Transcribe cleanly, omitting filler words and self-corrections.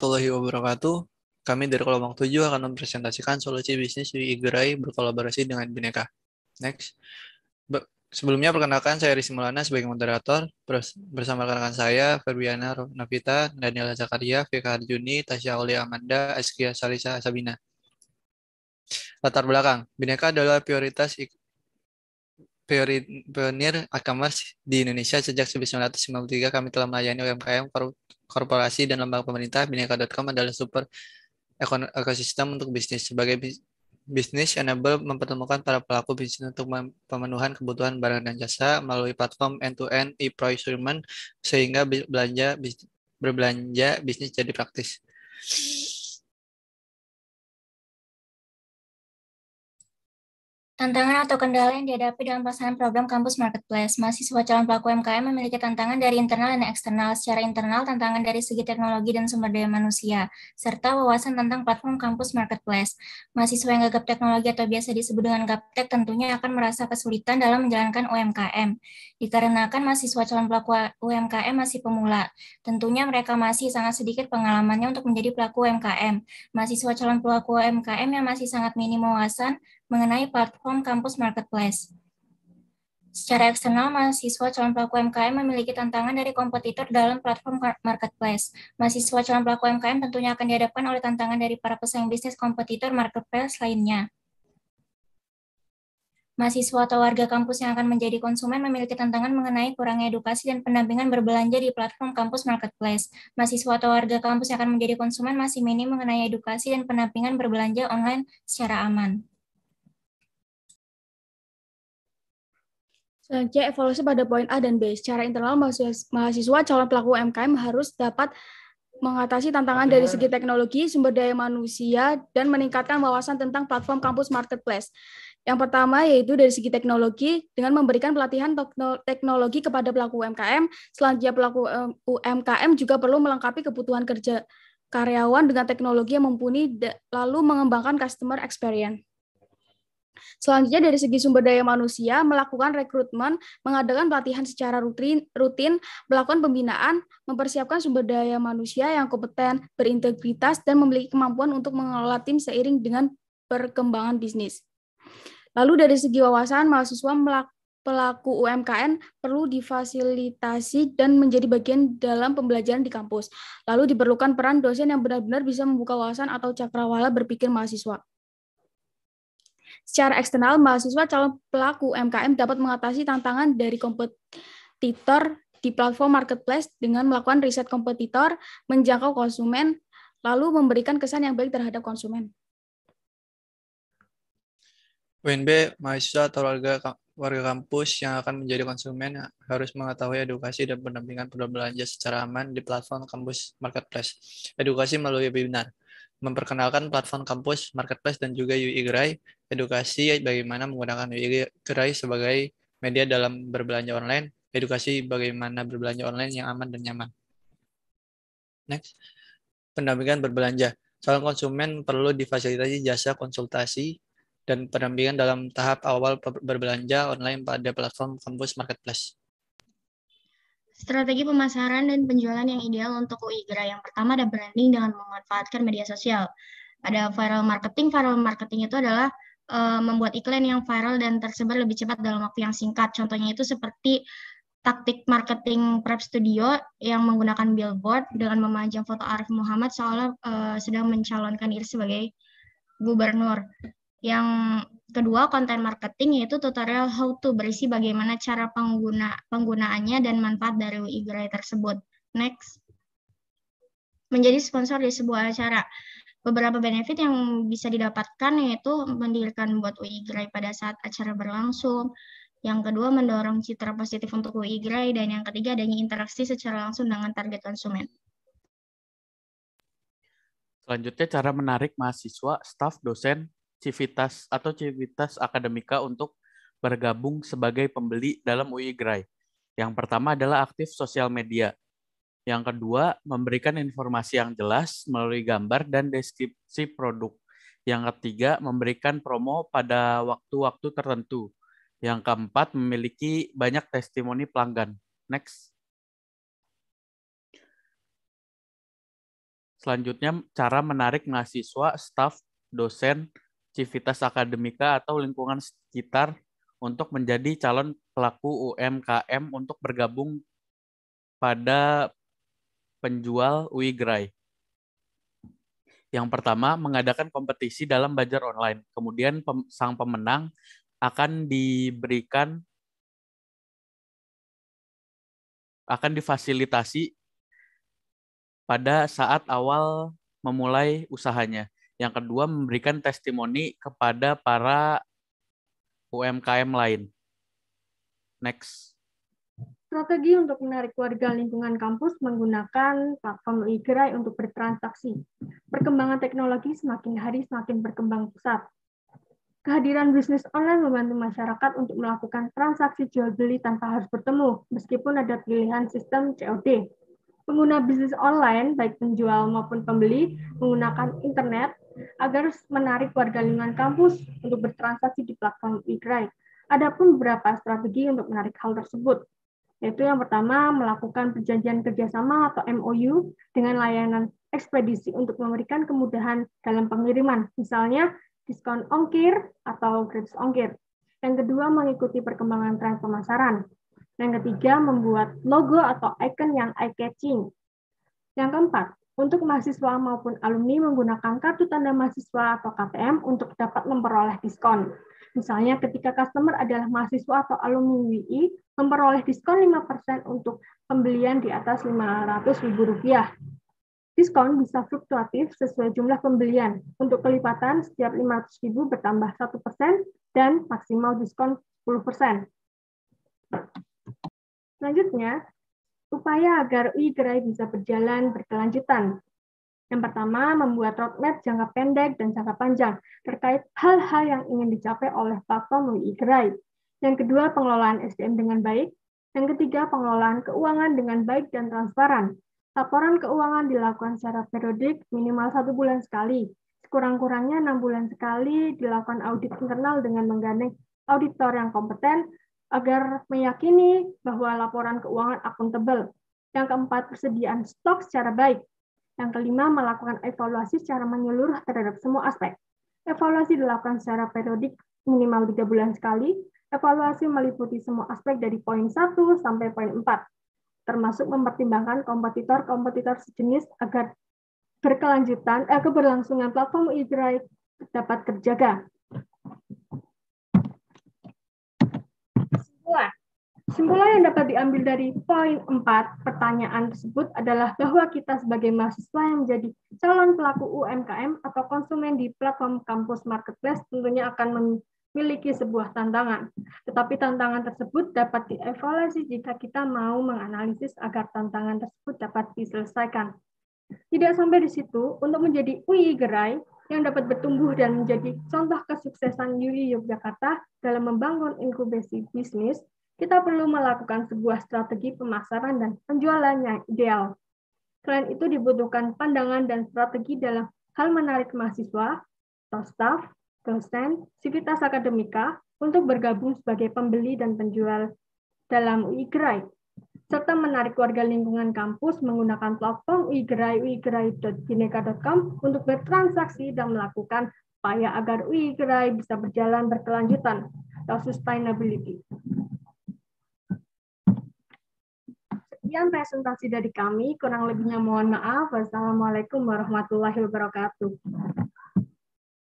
warahmatullahi wabarakatuh. Kami dari kelompok 7 akan mempresentasikan solusi bisnis UI Gerai berkolaborasi dengan Bineka. Next. Sebelumnya perkenalkan saya Rizky Maulana sebagai moderator bersama rekan-rekan saya Ferbiana Navita, Daniela Zakaria, Vika Harjuni, Tasya Aulia Amanda, Askia Salisa Sabina. Latar belakang, Bineka adalah pionir e-commerce di Indonesia sejak 1993. Kami telah melayani UMKM, korporasi, dan lembaga pemerintah. Bineka.com adalah super ekosistem untuk bisnis. Sebagai bisnis enable mempertemukan para pelaku bisnis untuk pemenuhan kebutuhan barang dan jasa melalui platform end-to-end e-procurement sehingga berbelanja bisnis jadi praktis. Tantangan atau kendala yang dihadapi dalam pelaksanaan program Kampus Marketplace. Mahasiswa calon pelaku UMKM memiliki tantangan dari internal dan eksternal. Secara internal, tantangan dari segi teknologi dan sumber daya manusia, serta wawasan tentang platform Kampus Marketplace. Mahasiswa yang gagap teknologi atau biasa disebut dengan gaptek tentunya akan merasa kesulitan dalam menjalankan UMKM. Dikarenakan mahasiswa calon pelaku UMKM masih pemula, tentunya mereka masih sangat sedikit pengalamannya untuk menjadi pelaku UMKM. Mahasiswa calon pelaku UMKM yang masih sangat minim wawasan mengenai platform Kampus Marketplace. Secara eksternal, mahasiswa calon pelaku UMKM memiliki tantangan dari kompetitor dalam platform Marketplace. Mahasiswa calon pelaku UMKM tentunya akan dihadapkan oleh tantangan dari para pesaing bisnis kompetitor Marketplace lainnya. Mahasiswa atau warga kampus yang akan menjadi konsumen memiliki tantangan mengenai kurangnya edukasi dan pendampingan berbelanja di platform Kampus Marketplace. Mahasiswa atau warga kampus yang akan menjadi konsumen masih minim mengenai edukasi dan pendampingan berbelanja online secara aman. Selanjutnya, evaluasi pada poin A dan B. Secara internal, mahasiswa calon pelaku UMKM harus dapat mengatasi tantangan dari segi teknologi, sumber daya manusia, dan meningkatkan wawasan tentang platform Kampus Marketplace. Yang pertama yaitu dari segi teknologi, dengan memberikan pelatihan teknologi kepada pelaku UMKM. Selanjutnya, pelaku UMKM juga perlu melengkapi kebutuhan kerja karyawan dengan teknologi yang mumpuni, lalu mengembangkan customer experience. Selanjutnya dari segi sumber daya manusia, melakukan rekrutmen, mengadakan pelatihan secara rutin, melakukan pembinaan, mempersiapkan sumber daya manusia yang kompeten, berintegritas, dan memiliki kemampuan untuk mengelola tim seiring dengan perkembangan bisnis. Lalu dari segi wawasan, mahasiswa pelaku UMKM perlu difasilitasi dan menjadi bagian dalam pembelajaran di kampus. Lalu diperlukan peran dosen yang benar-benar bisa membuka wawasan atau cakrawala berpikir mahasiswa. Secara eksternal, mahasiswa calon pelaku UMKM dapat mengatasi tantangan dari kompetitor di platform marketplace dengan melakukan riset kompetitor, menjangkau konsumen, lalu memberikan kesan yang baik terhadap konsumen. Poin B, mahasiswa atau warga kampus yang akan menjadi konsumen harus mengetahui edukasi dan pendampingan berbelanja secara aman di platform kampus marketplace. Edukasi melalui webinar, memperkenalkan platform kampus marketplace dan juga UI Gerai, edukasi bagaimana menggunakan UI Gerai sebagai media dalam berbelanja online, edukasi bagaimana berbelanja online yang aman dan nyaman. Next, pendampingan berbelanja. Calon konsumen perlu difasilitasi jasa konsultasi dan pendampingan dalam tahap awal berbelanja online pada platform kampus marketplace. Strategi pemasaran dan penjualan yang ideal untuk UI Gerai. Yang pertama ada branding dengan memanfaatkan media sosial. Ada viral marketing. Viral marketing itu adalah membuat iklan yang viral dan tersebar lebih cepat dalam waktu yang singkat. Contohnya itu seperti taktik marketing Prep Studio yang menggunakan billboard dengan memajang foto Arif Muhammad seolah sedang mencalonkan diri sebagai gubernur. Yang kedua, konten marketing, yaitu tutorial how to berisi bagaimana cara penggunaannya dan manfaat dari UI Gerai tersebut. Next. Menjadi sponsor di sebuah acara. Beberapa benefit yang bisa didapatkan yaitu mendirikan buat UI Gerai pada saat acara berlangsung. Yang kedua, mendorong citra positif untuk UI Gerai. Dan yang ketiga, adanya interaksi secara langsung dengan target konsumen. Selanjutnya, cara menarik mahasiswa, staf, dosen, civitas akademika untuk bergabung sebagai pembeli dalam UI Gerai. Yang pertama adalah aktif sosial media. Yang kedua, memberikan informasi yang jelas melalui gambar dan deskripsi produk. Yang ketiga, memberikan promo pada waktu-waktu tertentu. Yang keempat, memiliki banyak testimoni pelanggan. Next. Selanjutnya, cara menarik mahasiswa, staf, dosen, civitas akademika, atau lingkungan sekitar untuk menjadi calon pelaku UMKM untuk bergabung pada penjual UI Gerai. Yang pertama, mengadakan kompetisi dalam belajar online. Kemudian sang pemenang akan difasilitasi pada saat awal memulai usahanya. Yang kedua, memberikan testimoni kepada para UMKM lain. Next. Strategi untuk menarik warga lingkungan kampus menggunakan platform UI Gerai untuk bertransaksi. Perkembangan teknologi semakin hari semakin berkembang pesat. Kehadiran bisnis online membantu masyarakat untuk melakukan transaksi jual beli tanpa harus bertemu, meskipun ada pilihan sistem COD. Pengguna bisnis online, baik penjual maupun pembeli, menggunakan internet agar menarik warga lingkungan kampus untuk bertransaksi di platform UI Gerai. Adapun beberapa strategi untuk menarik hal tersebut, yaitu yang pertama, melakukan perjanjian kerjasama atau MOU dengan layanan ekspedisi untuk memberikan kemudahan dalam pengiriman, misalnya diskon ongkir atau gratis ongkir. Yang kedua, mengikuti perkembangan tren pemasaran. Yang ketiga, membuat logo atau icon yang eye-catching. Yang keempat, untuk mahasiswa maupun alumni menggunakan kartu tanda mahasiswa atau KTM untuk dapat memperoleh diskon. Misalnya ketika customer adalah mahasiswa atau alumni UI, memperoleh diskon 5% untuk pembelian di atas Rp500.000. Diskon bisa fluktuatif sesuai jumlah pembelian. Untuk kelipatan, setiap 500.000 bertambah 1% dan maksimal diskon 10%. Selanjutnya, upaya agar UI Gerai bisa berjalan berkelanjutan. Yang pertama, membuat roadmap jangka pendek dan jangka panjang terkait hal-hal yang ingin dicapai oleh platform UI Gerai. Yang kedua, pengelolaan SDM dengan baik. Yang ketiga, pengelolaan keuangan dengan baik dan transparan. Laporan keuangan dilakukan secara periodik minimal 1 bulan sekali. Sekurang-kurangnya 6 bulan sekali dilakukan audit internal dengan menggandeng auditor yang kompeten agar meyakini bahwa laporan keuangan akuntabel. Yang keempat, persediaan stok secara baik. Yang kelima, melakukan evaluasi secara menyeluruh terhadap semua aspek. Evaluasi dilakukan secara periodik minimal 3 bulan sekali. Evaluasi meliputi semua aspek dari poin 1 sampai poin 4, termasuk mempertimbangkan kompetitor-kompetitor sejenis agar keberlangsungan platform UI Gerai dapat terjaga. Kesimpulan yang dapat diambil dari poin 4 pertanyaan tersebut adalah bahwa kita sebagai mahasiswa yang menjadi calon pelaku UMKM atau konsumen di platform kampus marketplace tentunya akan memiliki sebuah tantangan. Tetapi tantangan tersebut dapat dievaluasi jika kita mau menganalisis agar tantangan tersebut dapat diselesaikan. Tidak sampai di situ, untuk menjadi UI Gerai yang dapat bertumbuh dan menjadi contoh kesuksesan UI Yogyakarta dalam membangun inkubasi bisnis, kita perlu melakukan sebuah strategi pemasaran dan penjualan yang ideal. Selain itu dibutuhkan pandangan dan strategi dalam hal menarik mahasiswa, atau staf, dosen, civitas akademika untuk bergabung sebagai pembeli dan penjual dalam UI Gerai, serta menarik warga lingkungan kampus menggunakan platform UI Gerai, uigerai.bineka.com untuk bertransaksi dan melakukan upaya agar UI Gerai bisa berjalan berkelanjutan atau sustainability. Sekian presentasi dari kami, kurang lebihnya mohon maaf. Wassalamualaikum warahmatullahi wabarakatuh.